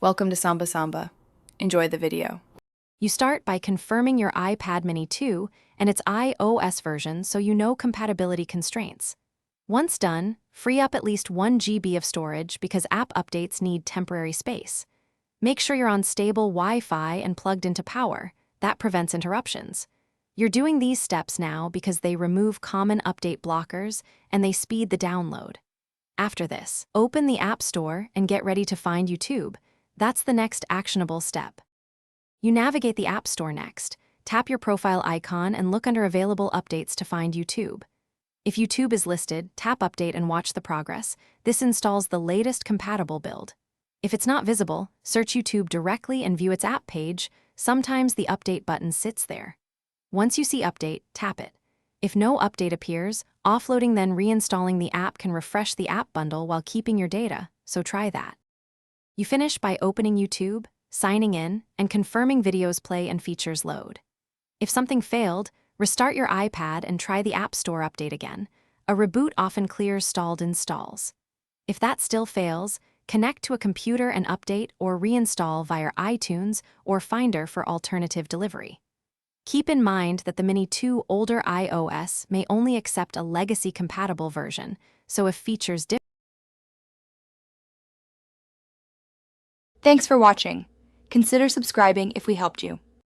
Welcome to Samba Samba. Enjoy the video. You start by confirming your iPad mini 2 and its iOS version so you know compatibility constraints. Once done, free up at least 1 GB of storage because app updates need temporary space. Make sure you're on stable Wi-Fi and plugged into power. That prevents interruptions. You're doing these steps now because they remove common update blockers and they speed the download. After this, open the App Store and get ready to find YouTube. That's the next actionable step. You navigate the App Store next, tap your profile icon and look under Available Updates to find YouTube. If YouTube is listed, tap Update and watch the progress. This installs the latest compatible build. If it's not visible, search YouTube directly and view its app page. Sometimes the Update button sits there. Once you see Update, tap it. If no update appears, offloading then reinstalling the app can refresh the app bundle while keeping your data, so try that. You finish by opening YouTube, signing in, and confirming videos play and features load. If something failed, restart your iPad and try the App Store update again. A reboot often clears stalled installs. If that still fails, connect to a computer and update or reinstall via iTunes or Finder for alternative delivery. Keep in mind that the Mini 2 older iOS may only accept a legacy-compatible version, so if features differ. Thanks for watching. Consider subscribing if we helped you.